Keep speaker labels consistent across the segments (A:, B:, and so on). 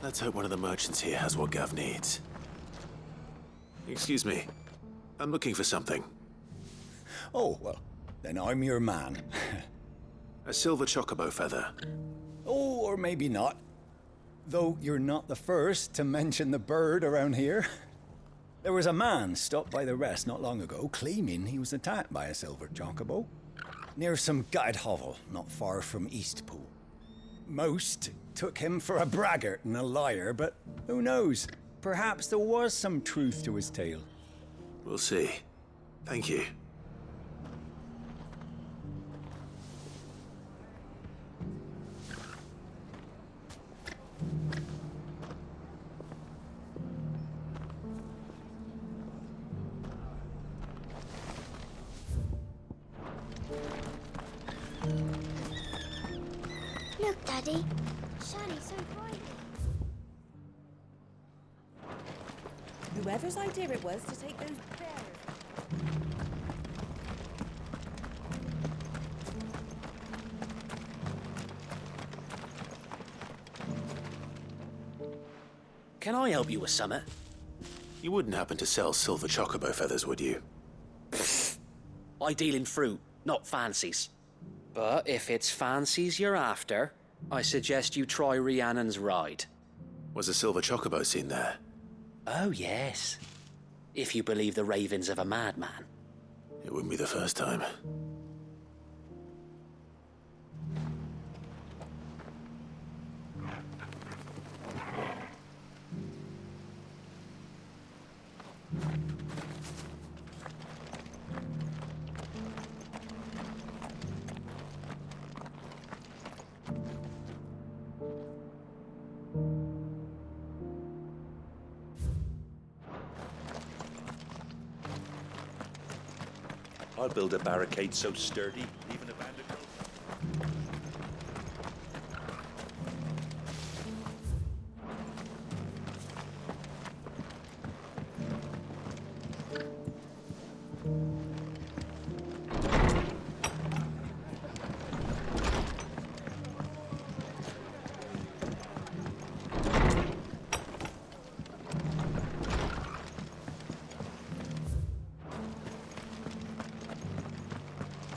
A: Let's hope one of the merchants here has what Gav needs. Excuse me. I'm looking for something.
B: Oh, well, then I'm your man.
A: A silver chocobo feather.
B: Oh, or maybe not. Though you're not the first to mention the bird around here. There was a man stopped by the rest not long ago claiming he was attacked by a silver chocobo near some gutted hovel not far from Eastpool. Most took him for a braggart and a liar, but who knows? Perhaps there was some truth to his tale.
A: We'll see. Thank you.
C: Look, Daddy. Shining so brightly.
D: Whoever's idea it was to take those bears.
E: Can I help you with something?
A: You wouldn't happen to sell silver chocobo feathers, would you?
E: I deal in fruit, not fancies. But if it's fancies you're after, I suggest you try Rhiannon's ride.
A: Was a silver chocobo seen there?
E: Oh, yes. If you believe the ravings of a madman.
A: It wouldn't be the first time.
F: I'll build a barricade so sturdy, even a bandit.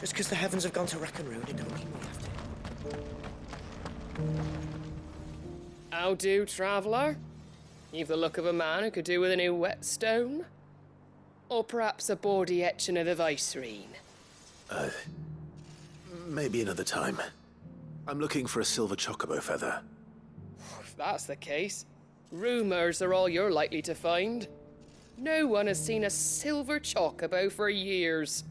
G: Just because the heavens have gone to rack and ruin, it don't mean we have to.
H: How do, traveller? You've the look of a man who could do with a new whetstone? Or perhaps a bawdy etching of the Vicerine?
A: Maybe another time. I'm looking for a silver chocobo feather.
H: If that's the case, rumours are all you're likely to find. No one has seen a silver chocobo for years.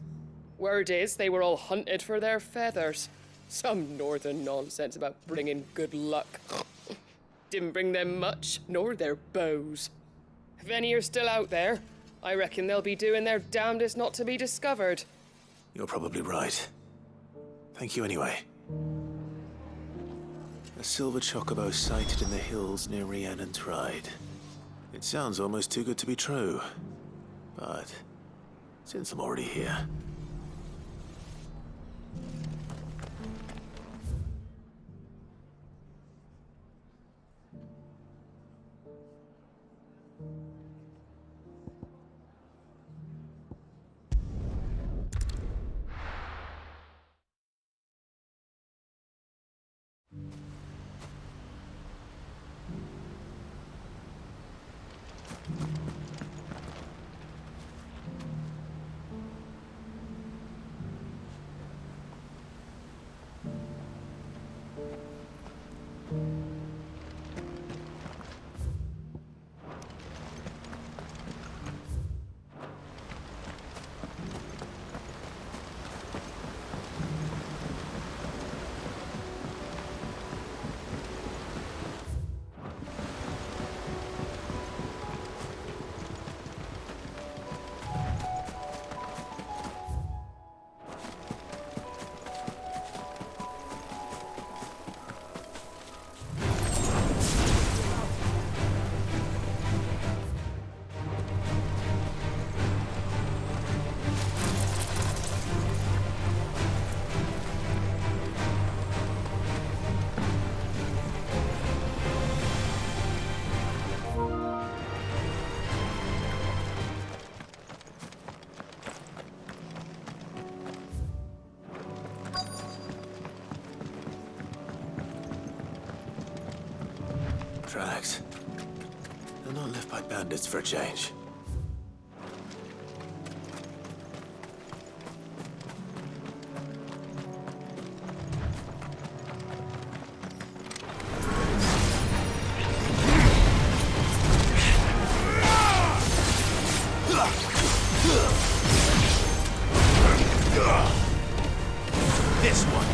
H: Word is they were all hunted for their feathers. Some northern nonsense about bringing good luck. Didn't bring them much, nor their bows. If any are still out there, I reckon they'll be doing their damnedest not to be discovered.
A: You're probably right. Thank you anyway. A silver chocobo sighted in the hills near Rhiannon's Ride. It sounds almost too good to be true. But since I'm already here... tracks. They're not left by bandits for a change.
F: This one.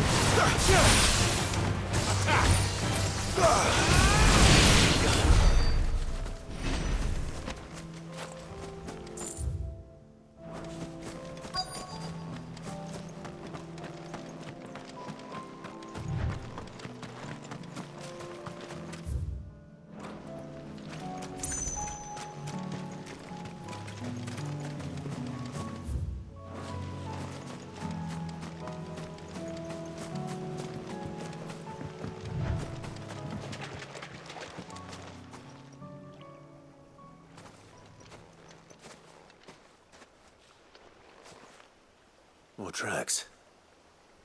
A: More tracks.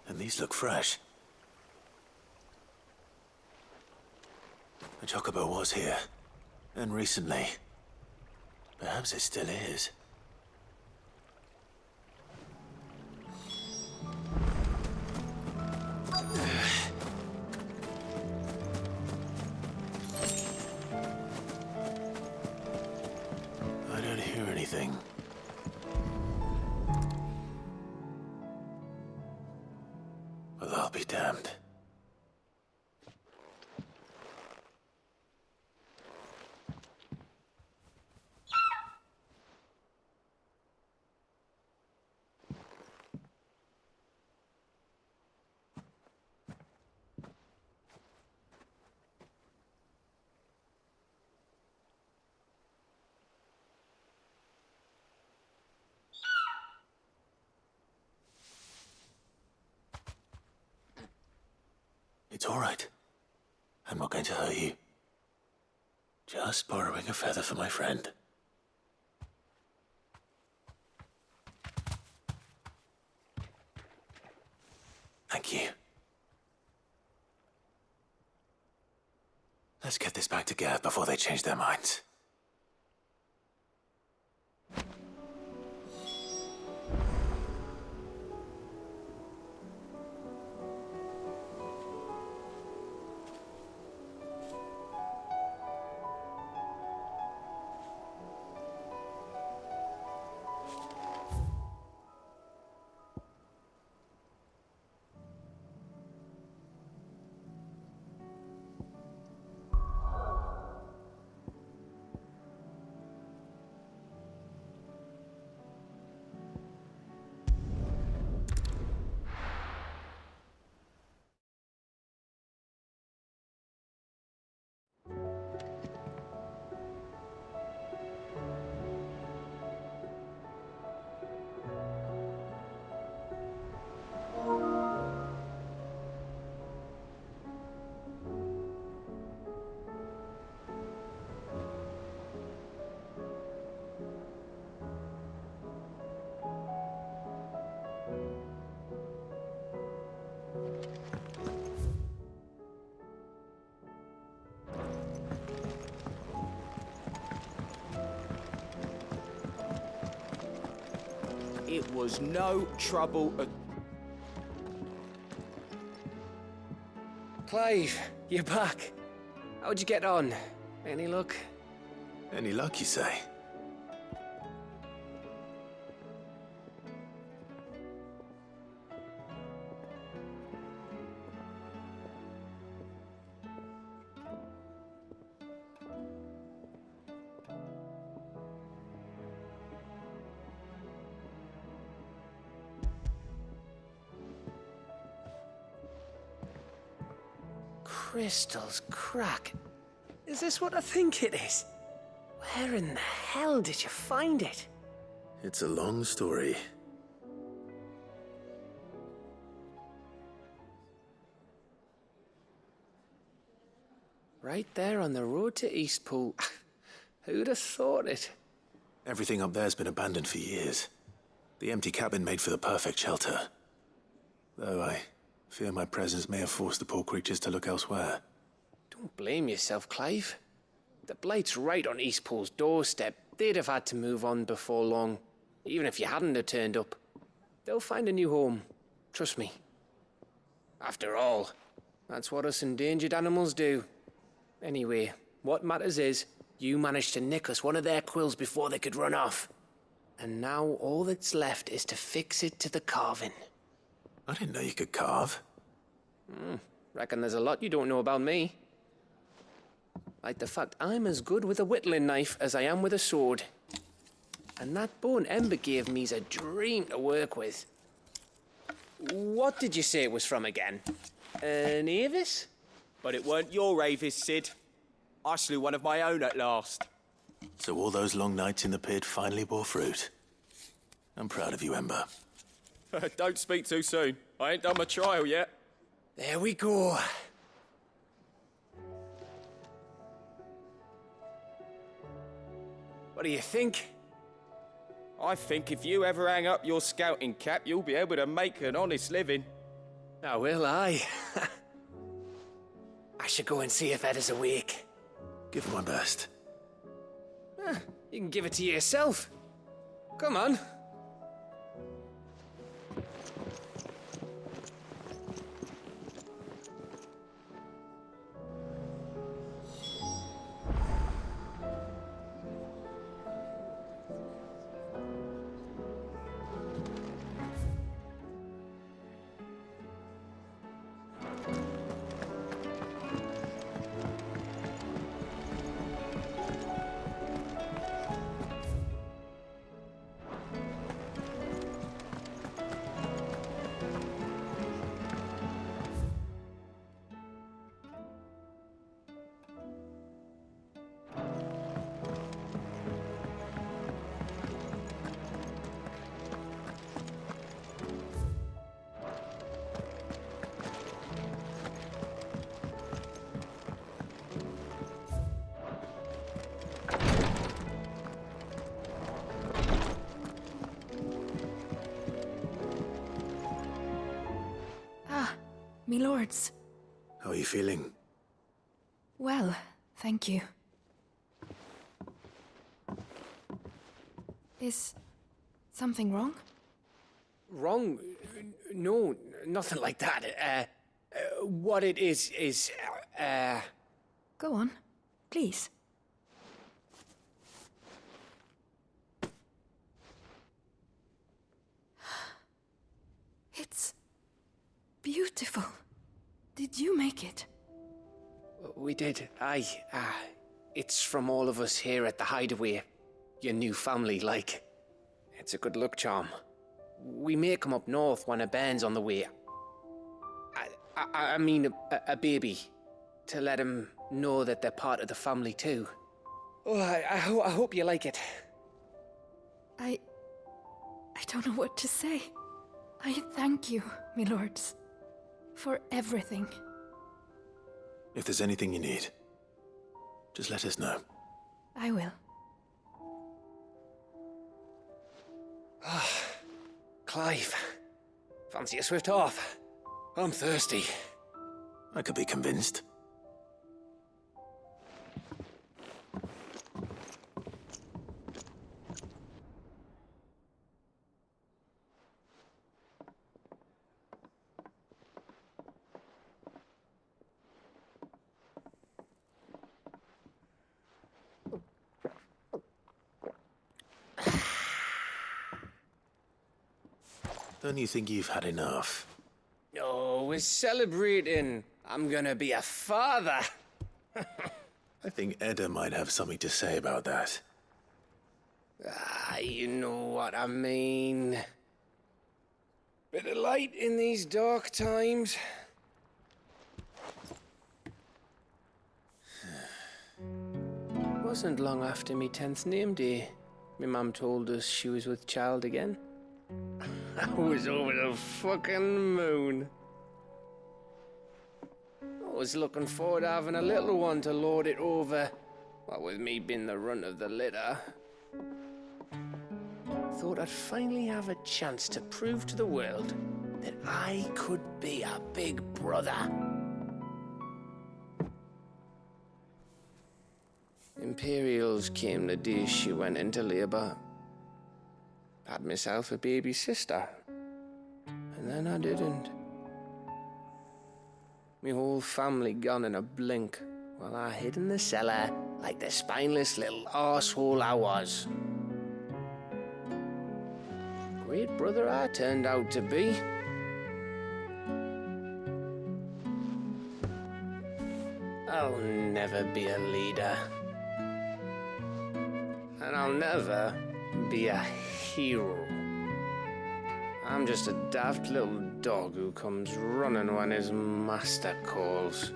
A: And these look fresh. The chocobo was here. And recently. Perhaps it still is. I don't hear anything. Well, I'll be damned. It's all right. I'm not going to hurt you. Just borrowing a feather for my friend. Thank you. Let's get this back to Gav before they change their minds.
I: It was no trouble at...
J: Clive, you're back. How'd you get on? Any luck?
A: Any luck, you say?
J: Crystal's crack. Is this what I think it is? Where in the hell did you find it?
A: It's a long story.
J: Right there on the road to Eastpool. Who'd have thought it?
A: Everything up there's been abandoned for years. The empty cabin made for the perfect shelter. Though I fear my presence may have forced the poor creatures to look elsewhere.
J: Don't blame yourself, Clive. The blight's right on Eastpool's doorstep. They'd have had to move on before long, even if you hadn't have turned up. They'll find a new home. Trust me. After all, that's what us endangered animals do. Anyway, what matters is, you managed to nick us one of their quills before they could run off. And now all that's left is to fix it to the carving.
A: I didn't know you could carve.
J: Reckon there's a lot you don't know about me. Like the fact I'm as good with a whittling knife as I am with a sword. And that bone Ember gave me's a dream to work with. What did you say it was from again? An Avis?
I: But it weren't your Avis, Sid. I slew one of my own at last.
A: So all those long nights in the pit finally bore fruit. I'm proud of you, Ember.
I: Don't speak too soon. I ain't done my trial yet.
J: There we go. What do you think?
I: I think if you ever hang up your scouting cap, you'll be able to make an honest living.
J: Oh, will I? I should go and see if Ed is awake.
A: Give it my best.
J: You can give it to yourself. Come on.
K: Me lords.
A: How are you feeling?
K: Well, thank you. Is something wrong?
J: Wrong? No, nothing like that. What it is,
K: Go on, please. It's beautiful. Did you make it?
J: We did. Aye. It's from all of us here at the Hideaway. Your new family, like. It's a good luck charm. We may come up north when a band's on the way. I mean a baby. To let him know that they're part of the family too. Oh, I hope you like it.
K: I don't know what to say. I thank you, my lords, for everything.
A: If there's anything you need, just let us know.
K: I will.
J: Clive, fancy a swift off? I'm thirsty.
A: I could be convinced. Don't you think you've had enough?
J: Oh, we're celebrating. I'm gonna be a father.
A: I think Edda might have something to say about that.
J: You know what I mean. Bit of light in these dark times. Wasn't long after me 10th name day. My mum told us she was with child again. I was over the fucking moon. I was looking forward to having a little one to lord it over, what with me being the runt of the litter. Thought I'd finally have a chance to prove to the world that I could be a big brother. Imperials came the day she went into labour. Had myself a baby sister. And then I didn't. Me whole family gone in a blink, while I hid in the cellar like the spineless little arsehole I was. Great brother I turned out to be. I'll never be a leader. And I'll never be a hero. I'm just a daft little dog who comes running when his master calls.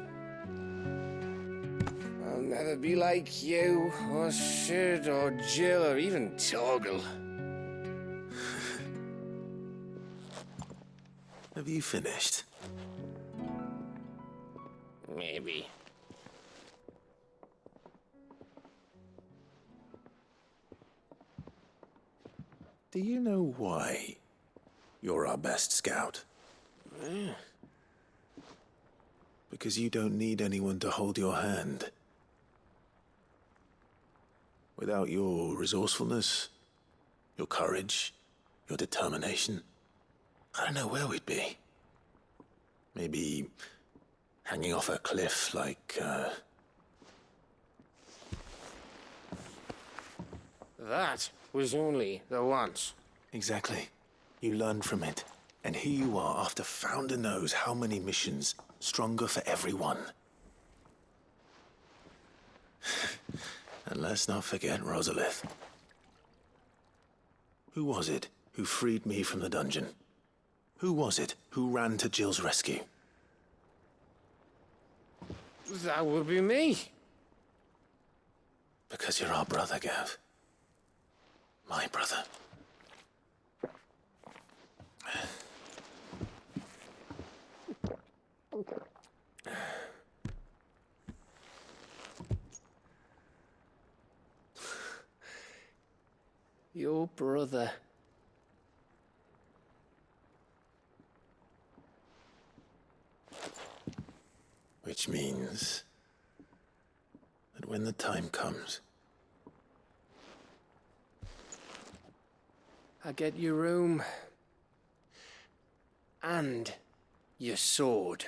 J: I'll never be like you, or Sid, or Jill, or even Torgal.
A: Have you finished?
J: Maybe.
A: Do you know why you're our best scout? Because you don't need anyone to hold your hand. Without your resourcefulness, your courage, your determination, I don't know where we'd be. Maybe hanging off a cliff like,
J: That was only the once.
A: Exactly. You learned from it. And here you are after Founder knows how many missions, stronger for everyone. And let's not forget Rosalith. Who was it who freed me from the dungeon? Who was it who ran to Jill's rescue?
J: That would be me.
A: Because you're our brother, Gav. My brother.
J: Your brother.
A: Which means that when the time comes,
J: I get your room. And your sword.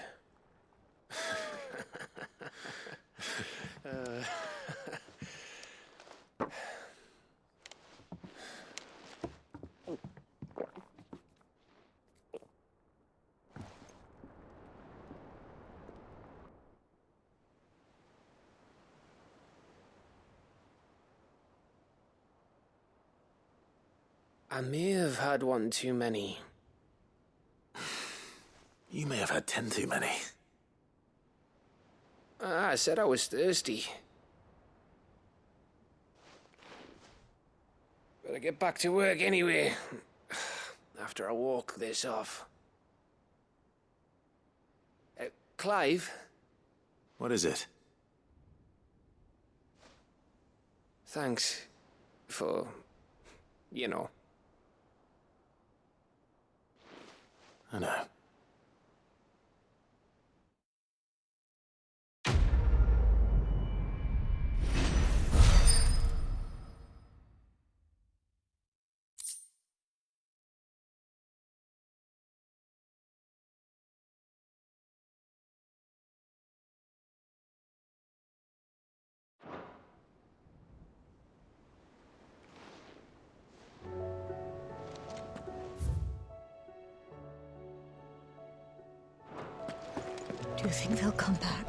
J: I may have had one too many.
A: you may have had 10 too many.
J: I said I was thirsty. Better get back to work anyway. After I walk this off. Clive?
A: What is it?
J: Thanks for, you know.
A: I know.
K: Do you think they'll come back?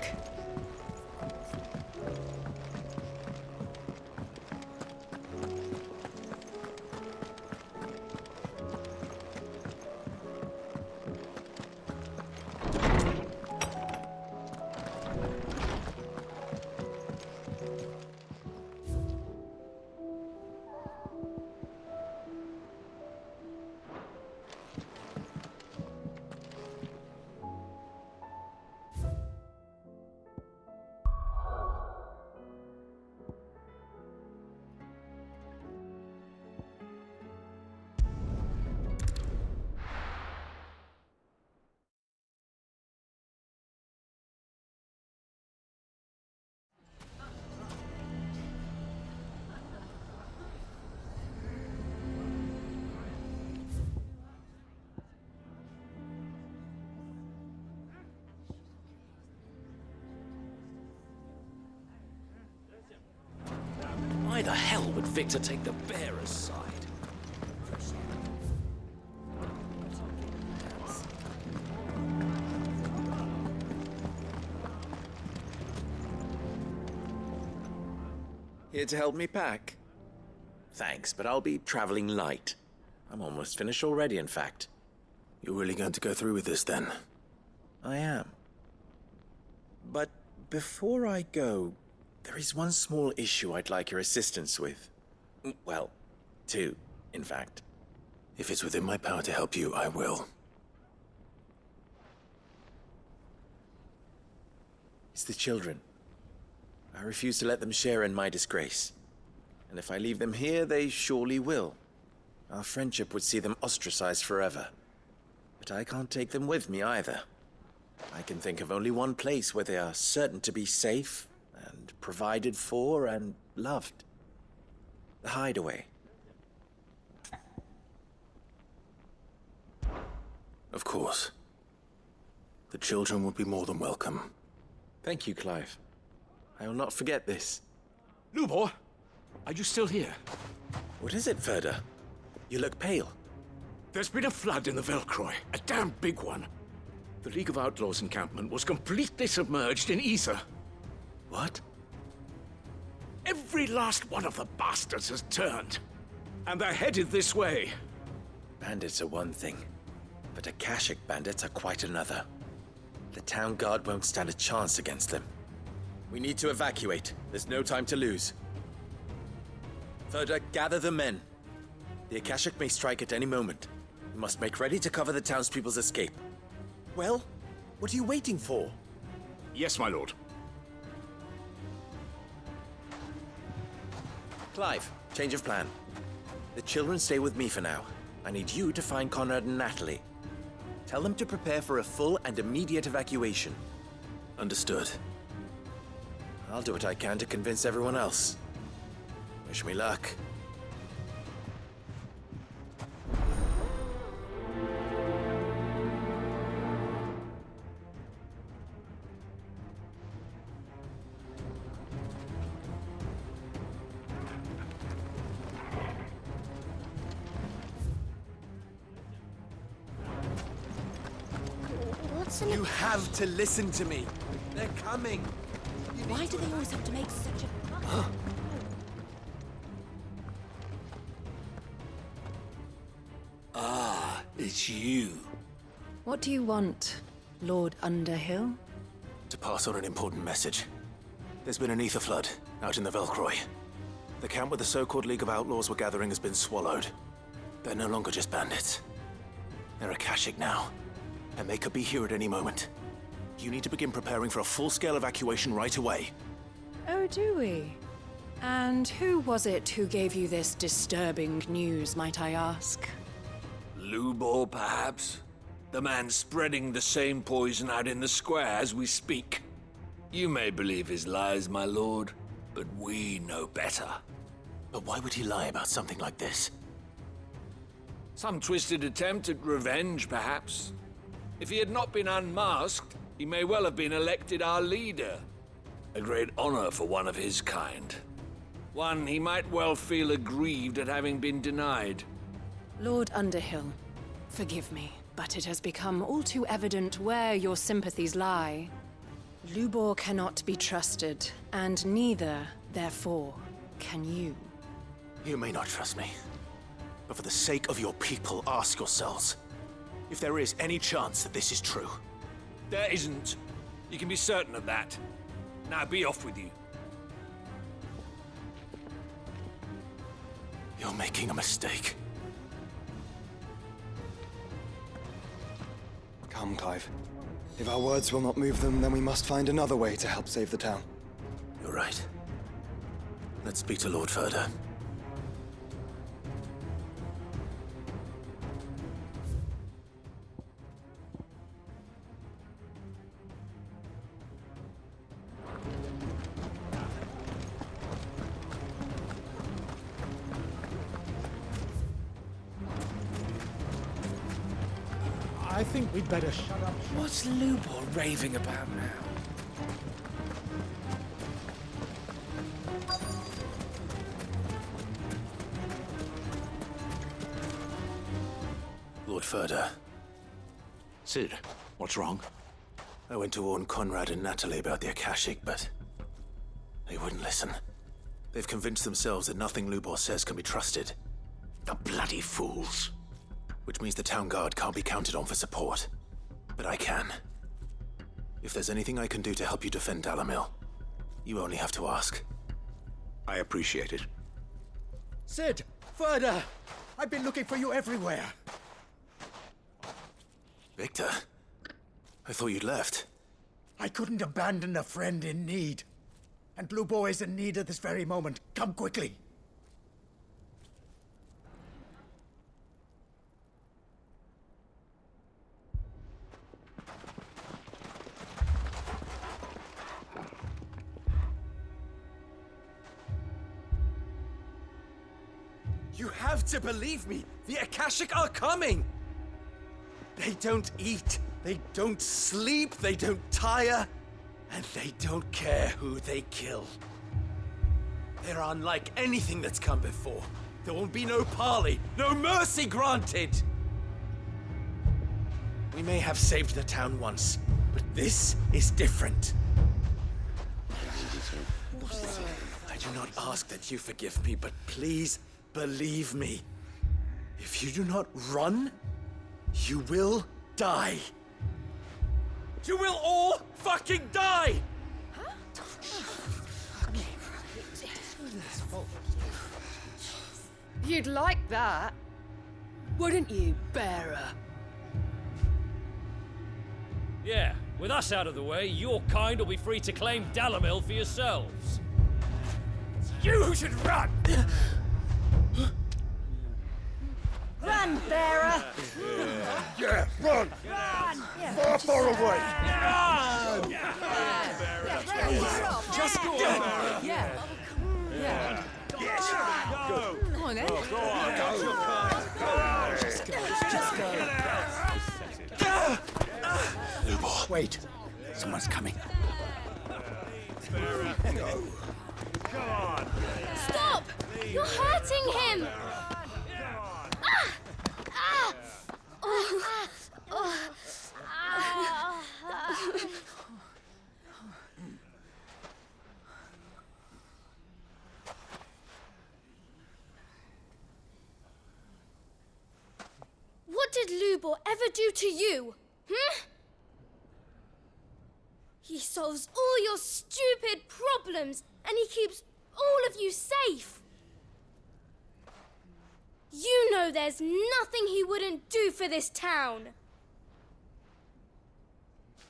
L: victor take the bearer's side.
F: Here to help me pack? Thanks, but I'll be traveling light. I'm almost finished already, in fact.
A: You're really going to go through with this, then?
F: I am. But before I go, there is one small issue I'd like your assistance with. Well, two, in fact.
A: If it's within my power to help you, I will.
F: It's the children. I refuse to let them share in my disgrace. And if I leave them here, they surely will. Our friendship would see them ostracized forever. But I can't take them with me either. I can think of only one place where they are certain to be safe and provided for and loved. The Hideaway.
A: Of course. The children would be more than welcome.
F: Thank you, Clive. I will not forget this.
L: Lubor, are you still here?
F: What is it, Ferda? You look pale.
L: There's been a flood in the Velcroy, a damn big one. The League of Outlaws encampment was completely submerged in ether.
F: What?
L: Every last one of the bastards has turned, and they're headed this way.
F: Bandits are one thing, but Akashic bandits are quite another. The town guard won't stand a chance against them. We need to evacuate. There's no time to lose. Ferda, gather the men. The Akashic may strike at any moment. We must make ready to cover the townspeople's escape. Well, what are you waiting for?
L: Yes, my lord.
F: Clive, change of plan. The children stay with me for now. I need you to find Conrad and Natalie. Tell them to prepare for a full and immediate evacuation.
A: Understood.
F: I'll do what I can to convince everyone else. Wish me luck.
C: What's in
F: You have to listen to me. They're coming.
D: Why do they always have to make such a...
L: Ah, it's you.
K: What do you want, Lord Underhill?
A: To pass on an important message. There's been an ether flood out in the Velcroy. The camp where the so-called League of Outlaws were gathering has been swallowed. They're no longer just bandits. They're Akashic now, and they could be here at any moment. You need to begin preparing for a full-scale evacuation right away.
K: Oh, do we? And who was it who gave you this disturbing news, might I ask?
L: Lubor, perhaps? The man spreading the same poison out in the square as we speak. You may believe his lies, my lord, but we know better.
A: But why would he lie about something like this?
L: Some twisted attempt at revenge, perhaps. If he had not been unmasked, he may well have been elected our leader. A great honor for one of his kind. One he might well feel aggrieved at having been denied.
K: Lord Underhill, forgive me, but it has become all too evident where your sympathies lie. Lubor cannot be trusted, and neither, therefore, can you.
A: You may not trust me, but for the sake of your people, ask yourselves if there is any chance that this is true.
L: There isn't. You can be certain of that. Now be off with you.
A: You're making a mistake.
M: Come, Clive. If our words will not move them, then we must find another way to help save the town.
A: You're right. Let's speak to Lord Ferda.
N: I think we'd better shut up.
L: What's Lubor raving about now?
A: further.
L: Sid, what's wrong?
A: I went to warn Conrad and Natalie about the Akashic, but they wouldn't listen. They've convinced themselves that nothing Lubor says can be trusted.
L: The bloody fools.
A: Which means the town guard can't be counted on for support. But I can. If there's anything I can do to help you defend Dalamil, you only have to ask.
L: I appreciate it.
N: Sid! Further! I've been looking for you everywhere.
A: Victor? I thought you'd left.
N: I couldn't abandon a friend in need. And Lubor is in need at this very moment. Come quickly.
F: You have to believe me! The Akashic are coming! They don't eat, they don't sleep, they don't tire, and they don't care who they kill. They're unlike anything that's come before. There won't be no parley, no mercy granted! We may have saved the town once, but this is different. I do not ask that you forgive me, but please, believe me, if you do not run, you will die. You will all fucking die!
H: You'd like that, wouldn't you, bearer?
O: Yeah, with us out of the way, your kind will be free to claim Dalamil for yourselves.
N: You should run!
D: Run, bearer!
N: Yeah, run!
D: Run!
N: Far, far away!
D: Run!
F: Just go on!
D: Yeah. Yeah.
F: Yes! Go!
D: Come on, then.
F: Go on! Go!
D: Just go.
A: Lubor.
N: Wait. Someone's coming.
O: Come on!
C: Stop! You're hurting him! What did Lubor ever do to you? He solves all your stupid problems, and he keeps all of you safe. You know there's nothing he wouldn't do for this town.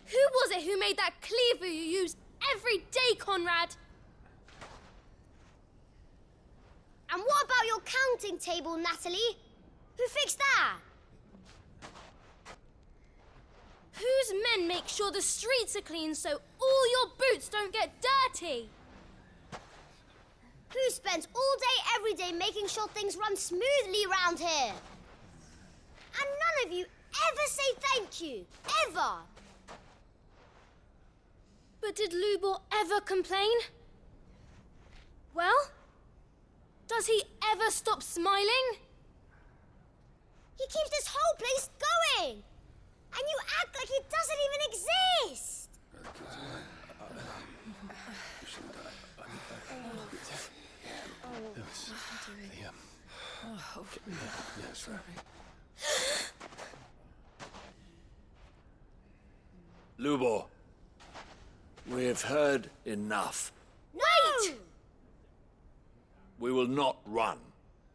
C: Who was it who made that cleaver you use every day, Conrad? And what about your counting table, Natalie? Who fixed that? Whose men make sure the streets are clean so all your boots don't get dirty? Who spends all day, every day making sure things run smoothly round here? And none of you ever say thank you. Ever. But did Lubor ever complain? Well, does he ever stop smiling? He keeps this whole place going. And you act like it doesn't even exist.
L: Lubor, we've heard enough.
C: Wait!
L: We will not run.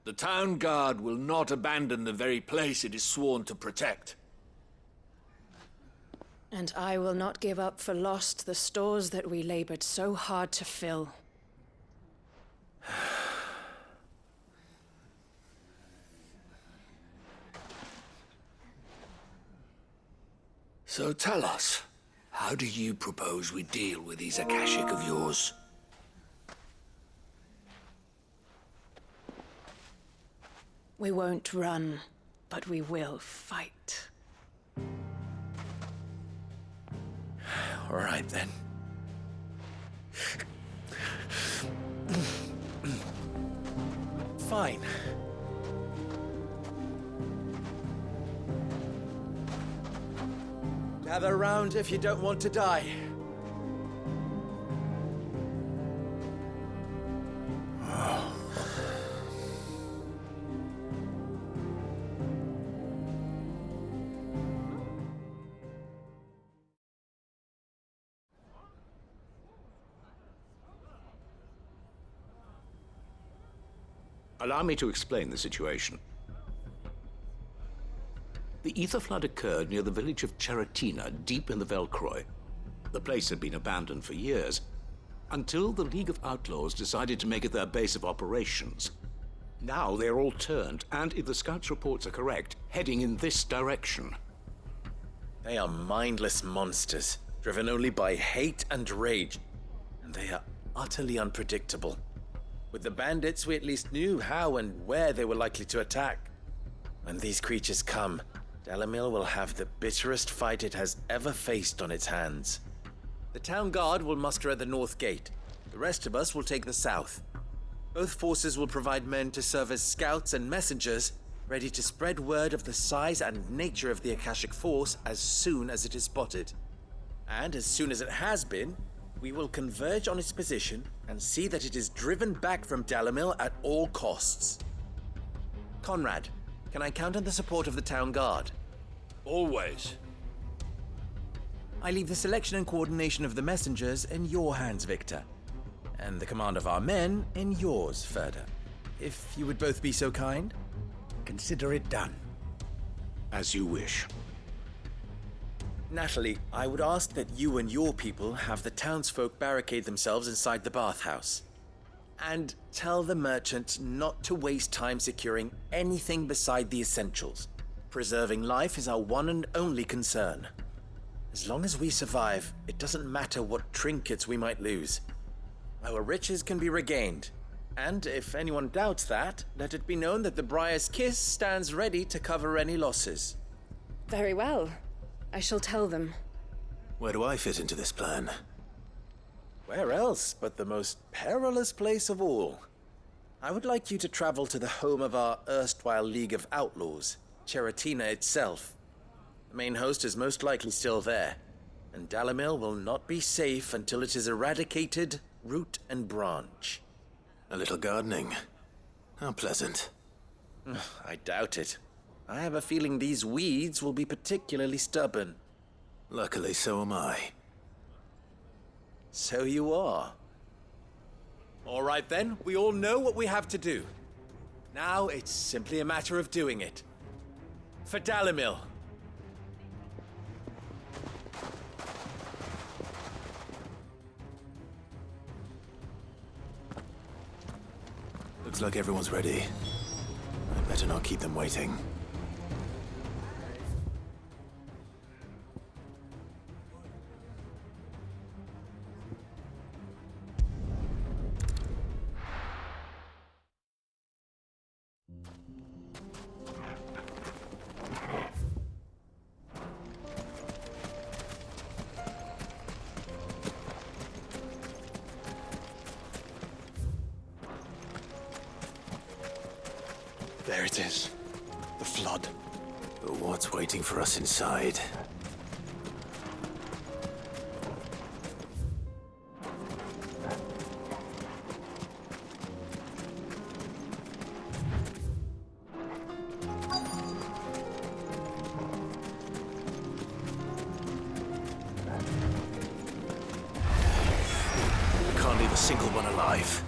L: The town guard will not abandon the very place it is sworn to protect.
K: And I will not give up for lost the stores that we labored so hard to fill.
L: So tell us, how do you propose we deal with these Akashic of yours?
K: We won't run, but we will fight.
F: All right, then. Fine. Gather round if you don't want to die.
P: Allow me to explain the situation. The ether flood occurred near the village of Cheratina, deep in the Velcroy. The place had been abandoned for years, until the League of Outlaws decided to make it their base of operations. Now they're all turned, and if the scouts' reports are correct, heading in this direction.
F: They are mindless monsters, driven only by hate and rage, and they are utterly unpredictable. With the bandits, we at least knew how and where they were likely to attack. When these creatures come, Dalamil will have the bitterest fight it has ever faced on its hands. The town guard will muster at the north gate. The rest of us will take the south. Both forces will provide men to serve as scouts and messengers, ready to spread word of the size and nature of the Akashic Force as soon as it is spotted. And as soon as it has been, we will converge on its position and see that it is driven back from Dalamil at all costs. Conrad, can I count on the support of the town guard?
L: Always.
F: I leave the selection and coordination of the messengers in your hands, Victor. And the command of our men in yours, Ferda. If you would both be so kind.
N: Consider it done.
P: As you wish.
F: Natalie, I would ask that you and your people have the townsfolk barricade themselves inside the bathhouse. And tell the merchant not to waste time securing anything beside the essentials. Preserving life is our one and only concern. As long as we survive, it doesn't matter what trinkets we might lose. Our riches can be regained. And if anyone doubts that, let it be known that the Briar's Kiss stands ready to cover any losses.
K: Very well. I shall tell them.
A: Where do I fit into this plan?
F: Where else but the most perilous place of all? I would like you to travel to the home of our erstwhile League of Outlaws, Cheratina itself. The main host is most likely still there, and Dalamil will not be safe until it is eradicated, root and branch.
A: A little gardening. How pleasant.
F: I doubt it. I have a feeling these weeds will be particularly stubborn.
A: Luckily, so am I.
F: So you are. All right then, we all know what we have to do. Now it's simply a matter of doing it. For Dalamil.
A: Looks like everyone's ready. I'd better not keep them waiting.
M: There it is. The flood.
A: But what's waiting for us inside? Can't leave a single one alive.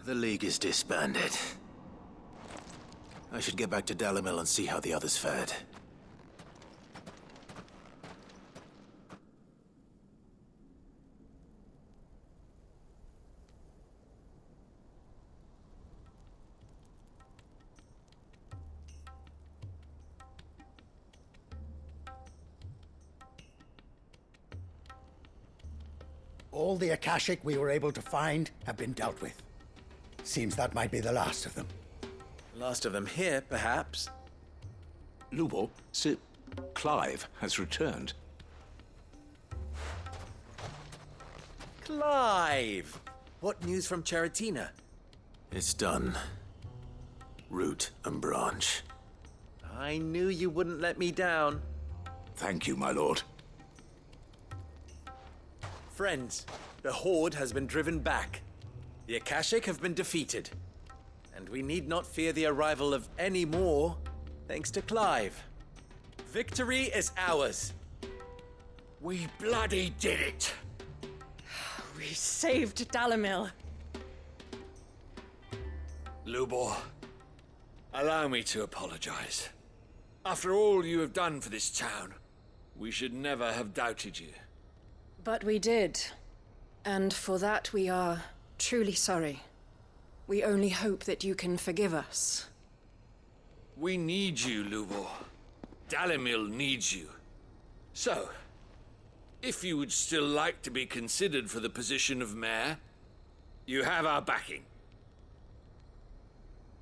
A: The League is disbanded. I should get back to Dalimil and see how the others fared.
N: All the Akashic we were able to find have been dealt with. Seems that might be the last of them.
F: Last of them here, perhaps.
P: Lubor, Sir Clive has returned.
F: Clive! What news from Charatina?
A: It's done. Root and branch.
F: I knew you wouldn't let me down.
P: Thank you, my lord.
F: Friends, the Horde has been driven back. The Akashic have been defeated. And we need not fear the arrival of any more, thanks to Clive. Victory is ours.
L: We bloody did it!
K: We saved Dalimil.
L: Lubor, allow me to apologize. After all you have done for this town, we should never have doubted you.
K: But we did. And for that we are truly sorry. We only hope that you can forgive us.
L: We need you, Lubor. Dalimil needs you. So, if you would still like to be considered for the position of mayor, you have our backing.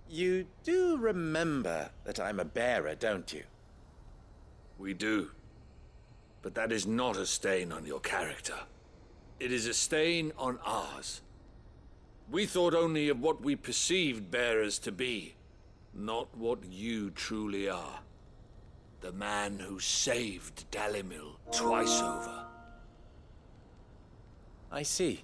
F: You do remember that I'm a bearer, don't you?
L: We do. But that is not a stain on your character. It is a stain on ours. We thought only of what we perceived bearers to be, not what you truly are. The man who saved Dalimil twice over.
F: I see.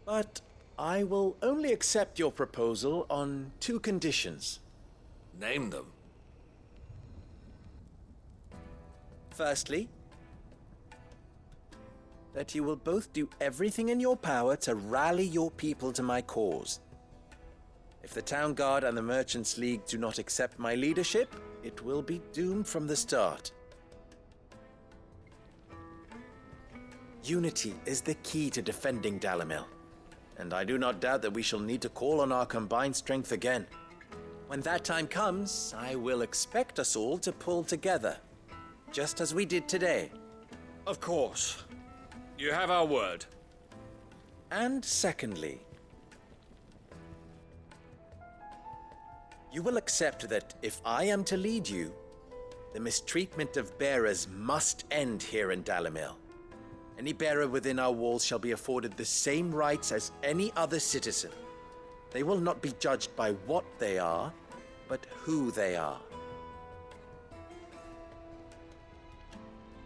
F: But I will only accept your proposal on 2 conditions.
L: Name them.
F: Firstly, that you will both do everything in your power to rally your people to my cause. If the Town Guard and the Merchants League do not accept my leadership, it will be doomed from the start. Unity is the key to defending Dalimil, and I do not doubt that we shall need to call on our combined strength again. When that time comes, I will expect us all to pull together, just as we did today.
L: Of course. You have our word.
F: And secondly, you will accept that if I am to lead you, the mistreatment of bearers must end here in Dalimil. Any bearer within our walls shall be afforded the same rights as any other citizen. They will not be judged by what they are, but who they are.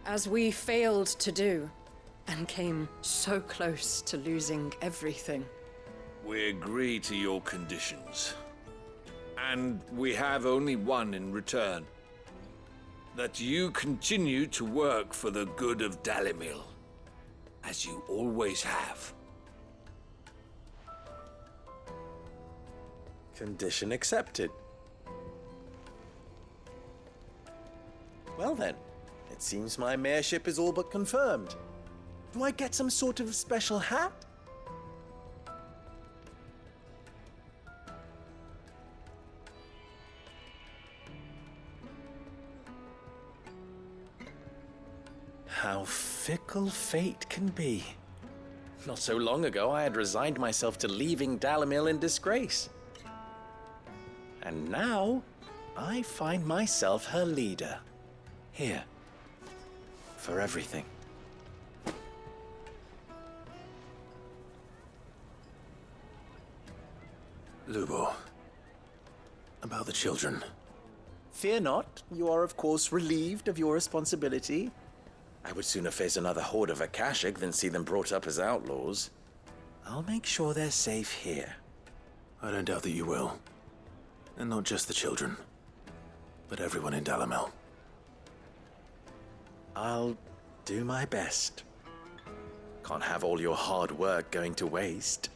K: As we failed to do, and came so close to losing everything.
L: We agree to your conditions. And we have only one in return. That you continue to work for the good of Dalimil, as you always have.
F: Condition accepted. Well then, it seems my mayorship is all but confirmed. Do I get some sort of special hat? How fickle fate can be. Not so long ago, I had resigned myself to leaving Dalimil in disgrace. And now, I find myself her leader. Here. For everything.
A: Lubor, about the children.
F: Fear not, you are of course relieved of your responsibility. I would sooner face another horde of Akashic than see them brought up as outlaws. I'll make sure they're safe here.
A: I don't doubt that you will. And not just the children, but everyone in Dalimil.
F: I'll do my best. Can't have all your hard work going to waste.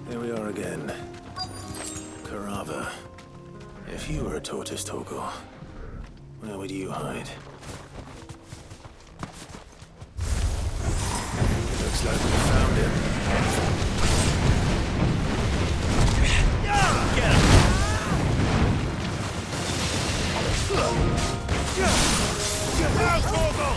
A: Here we are again. Carava. If you were a tortoise, Torgal, where would you hide? Looks like we found him. Get him! Now, Torgal!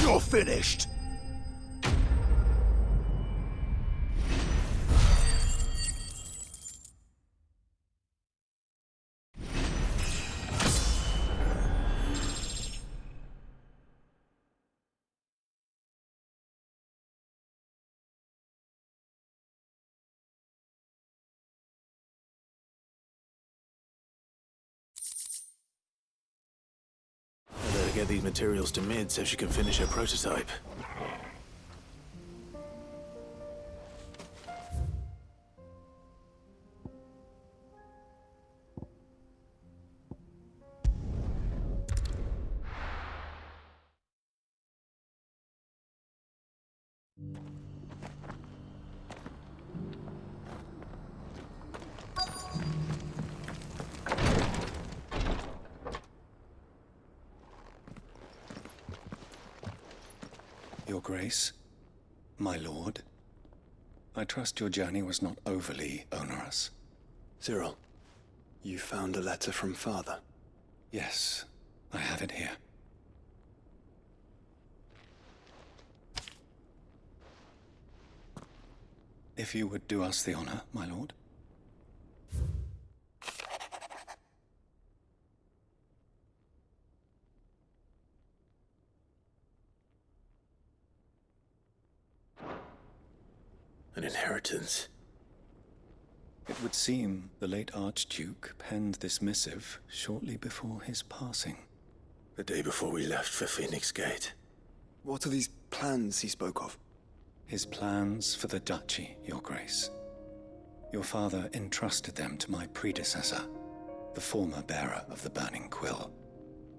N: You're finished!
A: Gotta get these materials to Mid so she can finish her prototype.
B: Your Grace, my lord, I trust your journey was not overly onerous.
M: Cyril, you found a letter from Father?
B: Yes, I have it here. If you would do us the honor, my lord.
A: An inheritance.
B: It would seem the late Archduke penned this missive shortly before his passing.
A: The day before we left for Phoenix Gate.
M: What are these plans he spoke of?
B: His plans for the duchy, Your Grace. Your father entrusted them to my predecessor, the former bearer of the Burning Quill,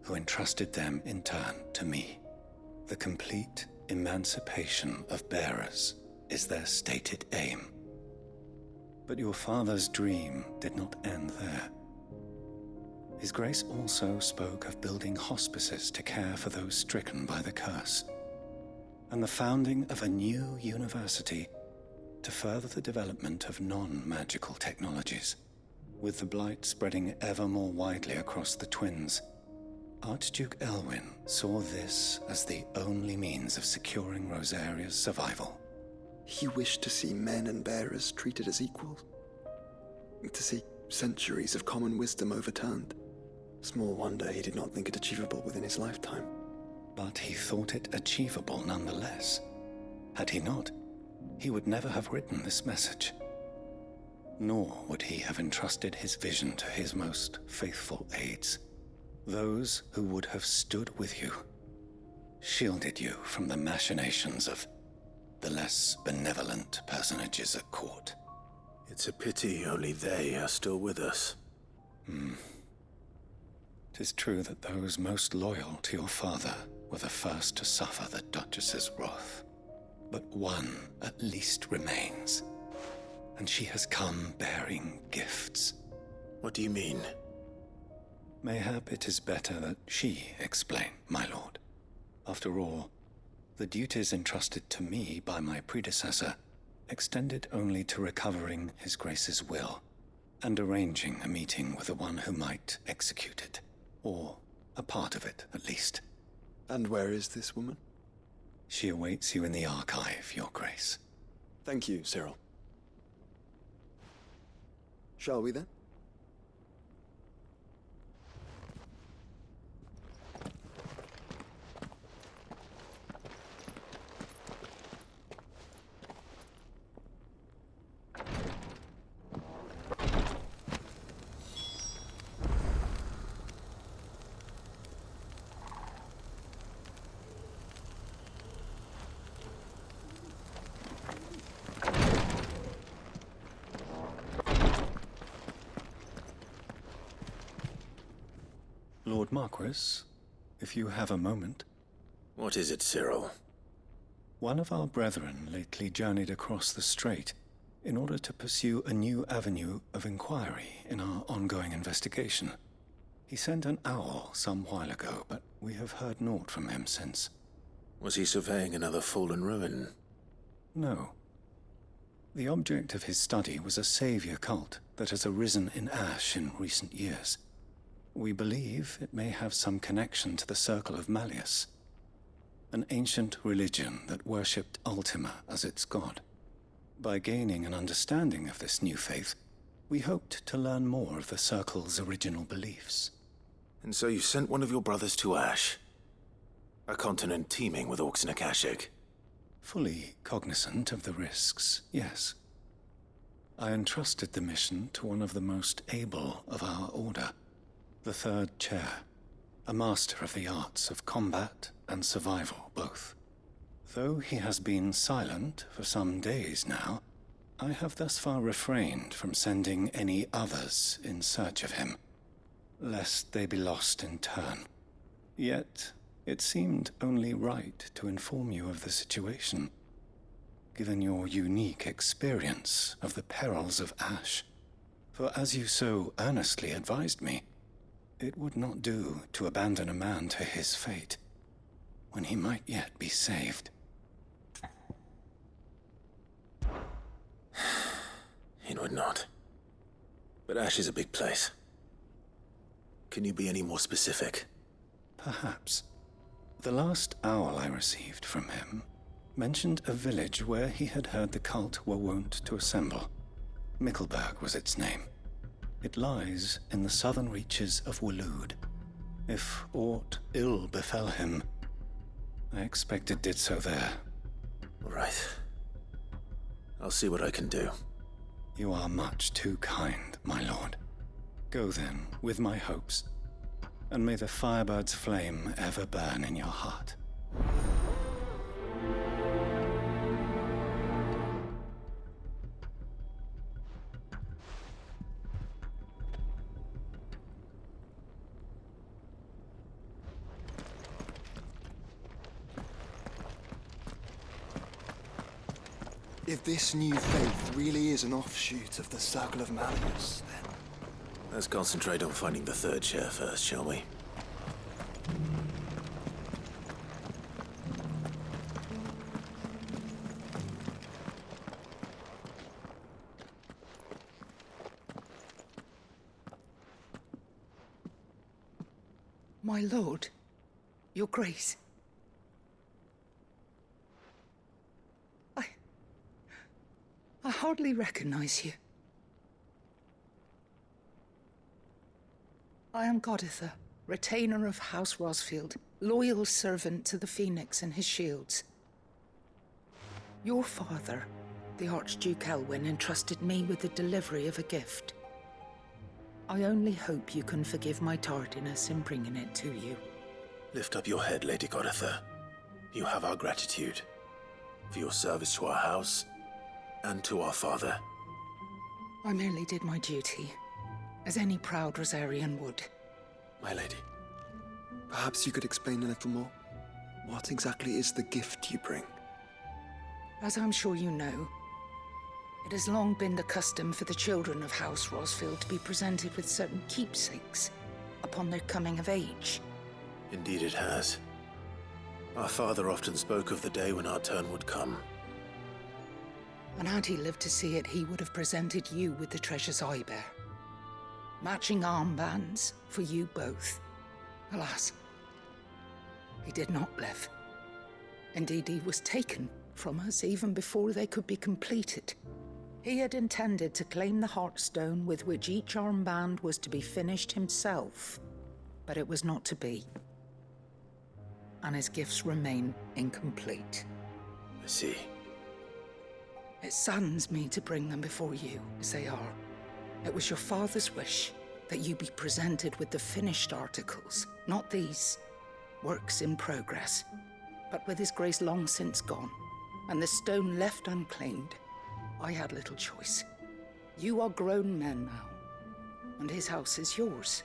B: who entrusted them in turn to me. The complete emancipation of bearers is their stated aim. But your father's dream did not end there. His Grace also spoke of building hospices to care for those stricken by the curse, and the founding of a new university to further the development of non-magical technologies. With the blight spreading ever more widely across the twins, Archduke Elwyn saw this as the only means of securing Rosaria's survival.
M: He wished to see men and bearers treated as equals. To see centuries of common wisdom overturned. Small wonder he did not think it achievable within his lifetime.
B: But he thought it achievable nonetheless. Had he not, he would never have written this message. Nor would he have entrusted his vision to his most faithful aides. Those who would have stood with you, shielded you from the machinations of the less benevolent personages at court.
A: It's a pity only they are still with us.
B: 'Tis true that those most loyal to your father were the first to suffer the Duchess's wrath. But one at least remains, and she has come bearing gifts.
A: What do you mean?
B: Mayhap it is better that she explain, my lord. After all, the duties entrusted to me by my predecessor extended only to recovering His Grace's will and arranging a meeting with the one who might execute it, or a part of it at least.
M: And where is this woman?
B: She awaits you in the archive, Your Grace.
M: Thank you, Cyril. Shall we then?
B: Lord Marquis, if you have a moment.
A: What is it, Cyril?
B: One of our brethren lately journeyed across the strait in order to pursue a new avenue of inquiry in our ongoing investigation. He sent an owl some while ago, but we have heard naught from him since.
A: Was he surveying another fallen ruin?
B: No. The object of his study was a savior cult that has arisen in Ash in recent years. We believe it may have some connection to the Circle of Malleus, an ancient religion that worshipped Ultima as its god. By gaining an understanding of this new faith, we hoped to learn more of the Circle's original beliefs.
A: And so you sent one of your brothers to Ash? A continent teeming with orcs and Akashic?
B: Fully cognizant of the risks, yes. I entrusted the mission to one of the most able of our order, the third chair, a master of the arts of combat and survival both. Though he has been silent for some days now, I have thus far refrained from sending any others in search of him, lest they be lost in turn. Yet, it seemed only right to inform you of the situation, given your unique experience of the perils of Ash. For as you so earnestly advised me, it would not do to abandon a man to his fate, when he might yet be saved.
A: It would not. But Ash is a big place. Can you be any more specific?
B: Perhaps. The last owl I received from him mentioned a village where he had heard the cult were wont to assemble. Mickleburg was its name. It lies in the southern reaches of Waloed. If aught ill befell him, I expect it did so there.
A: Right. I'll see what I can do.
B: You are much too kind, my lord. Go then, with my hopes, and may the firebird's flame ever burn in your heart.
M: If this new faith really is an offshoot of the Circle of Malleus, then...
A: Let's concentrate on finding the third chair first, shall we?
Q: My lord, your grace. I hardly recognize you. I am Goditha, retainer of House Rosfield, loyal servant to the Phoenix and his shields. Your father, the Archduke Elwyn, entrusted me with the delivery of a gift. I only hope you can forgive my tardiness in bringing it to you.
A: Lift up your head, Lady Goditha. You have our gratitude for your service to our house and to our father.
Q: I merely did my duty, as any proud Rosarian would.
M: My lady, perhaps you could explain a little more? What exactly is the gift you bring?
Q: As I'm sure you know, it has long been the custom for the children of House Rosfield to be presented with certain keepsakes upon their coming of age.
A: Indeed it has. Our father often spoke of the day when our turn would come.
Q: And had he lived to see it, he would have presented you with the treasures I bear. Matching armbands for you both. Alas, he did not live. Indeed, he was taken from us even before they could be completed. He had intended to claim the Heartstone with which each armband was to be finished himself, but it was not to be. And his gifts remain incomplete.
A: I see.
Q: It saddens me to bring them before you, as they are. It was your father's wish that you be presented with the finished articles, not these, works in progress. But with his grace long since gone, and the stone left unclaimed, I had little choice. You are grown men now, and his house is yours.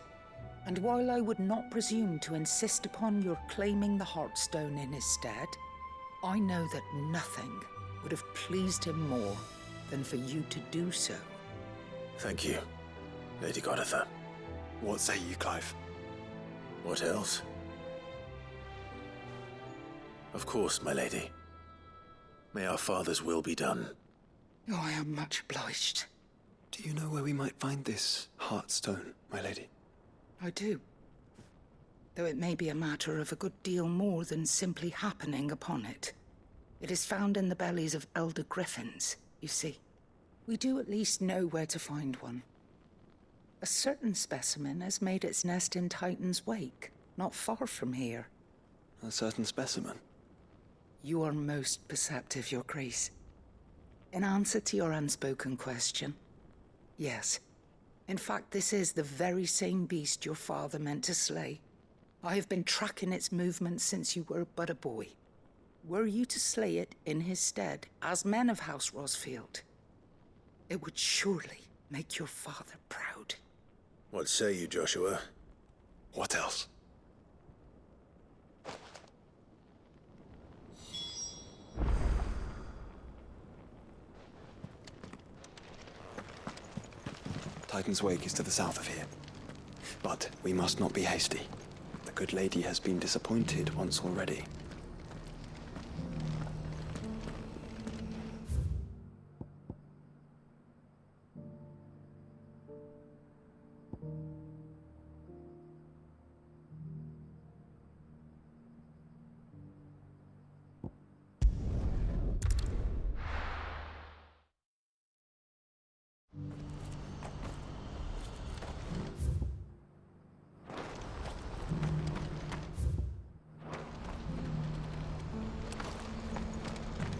Q: And while I would not presume to insist upon your claiming the Heartstone in his stead, I know that nothing would have pleased him more than for you to do so.
A: Thank you, Lady Goditha.
M: What say you, Clive?
A: What else? Of course, my lady. May our father's will be done.
Q: Oh, I am much obliged.
M: Do you know where we might find this Heartstone, my lady?
Q: I do. Though it may be a matter of a good deal more than simply happening upon it. It is found in the bellies of elder griffins, you see. We do at least know where to find one. A certain specimen has made its nest in Titan's Wake, not far from here.
M: A certain specimen?
Q: You are most perceptive, Your Grace. In answer to your unspoken question, yes. In fact, this is the very same beast your father meant to slay, I have been tracking its movements since you were but a boy. Were you to slay it in his stead, as men of House Rosfield, it would surely make your father proud.
A: What say you, Joshua?
M: What else? Titan's Wake is to the south of here. But we must not be hasty. The good lady has been disappointed once already.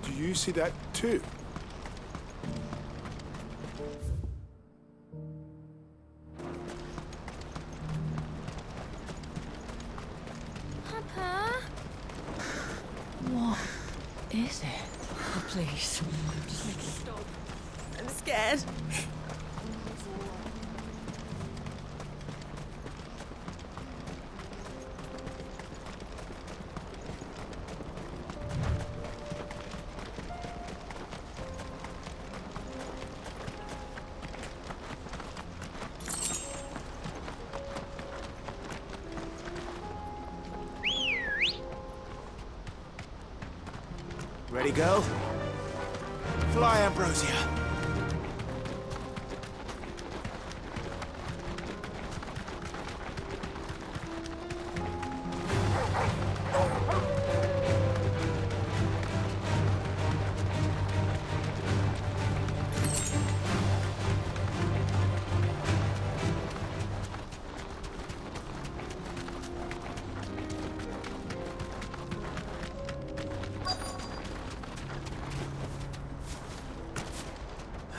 R: Do you see that too?
C: Papa?
D: What is it? Oh, please. Just stop. I'm scared.
R: Ready, go? Fly, Ambrosia.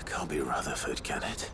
A: Can't be Rutherford, can it?